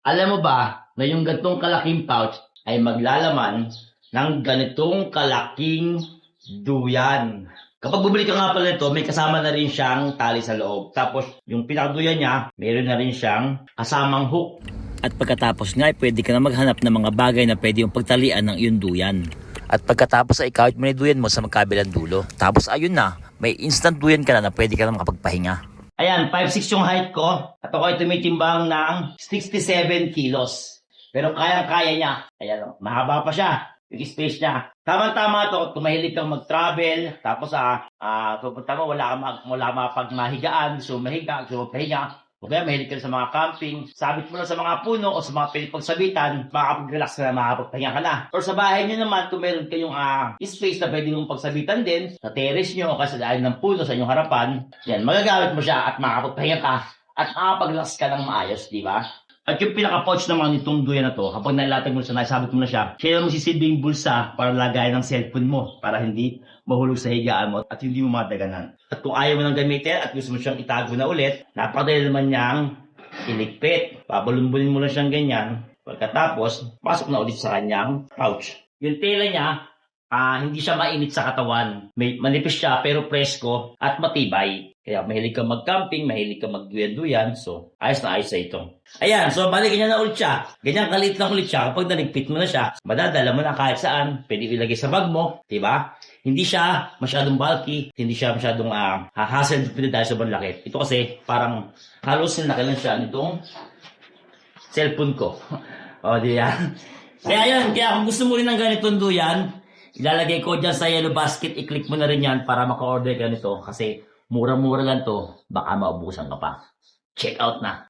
Alam mo ba na yung ganitong kalaking pouch ay maglalaman ng ganitong kalaking duyan? Kapag bumili ka nga pala nito, may kasama na rin siyang tali sa loob. Tapos yung pinakaduyan niya, meron na rin siyang kasamang hook. At pagkatapos nga, pwede ka na maghanap ng mga bagay na pwede yung pagtalian ng iyong duyan. At pagkatapos ay ikawit mo na yung duyan mo sa magkabilang dulo. Tapos ayun na, may instant duyan ka na pwede ka na makapagpahinga. Ayan, 5'6" yung height ko. At ako ay tumitimbang ng 67 kilos. Pero kayang-kaya niya. Ayan, mahaba pa siya. Yung space niya. Tama-tama to, kung mahilig kang mag-travel, tapos pupunta mo, wala mapagmahigaan, gusto mo mahiga, gusto mo pahinga, o kaya mahilig ka sa mga camping, sabit mo lang sa mga puno o sa mga pinipagsabitan, makakapag-relax ka na, makakapagpahinga ka na. Or sa bahay niyo naman, kung meron kayong space na pwede mong pagsabitan din, sa terrace niyo o kasi sa dahil ng puno sa inyong harapan, yan, magagamit mo siya at makakapagpahinga ka at makakapag-relax ka ng maayos, di ba? At yung pinaka-pouch naman nitong duyan na to, kapag nailatag mo siya, naisabit mo na siya, siya yung masisilbing bulsa para lagay ng cellphone mo para hindi mahulog sa higaan mo at hindi mo madaganan. At kung ayaw mo nang gamitin at gusto mo siyang itago na ulit, napakadali naman niyang iligpit. Pabalumbunin mo lang siyang ganyan. Pagkatapos, pasok na ulit sa kanyang pouch. Yung tela niya, hindi siya mainit sa katawan. Manipis siya pero presko at matibay. Kaya mahilig ka mag-camping, mahilig ka mag-duyan-duyan. So, ayos na ayos sa ito. Ayan, so balikin niya na ulit siya. Ganyan kalit lang ulit siya. Kapag naligpit mo na siya, madadala mo na kahit saan. Pwede ilagay sa bag mo, diba? Hindi siya masyadong bulky, hindi siya masyadong hassle dahil sobrang laki. Ito kasi parang halos laki lang siya nitong cellphone ko. O, diba? Kaya yan, kaya kung gusto mo rin ng ganitong duyan, ilalagay ko dyan sa yellow basket, i-click mo na rin yan para maka-order ka nito kasi mura-mura lang to, baka maubusan ka pa. Check out na.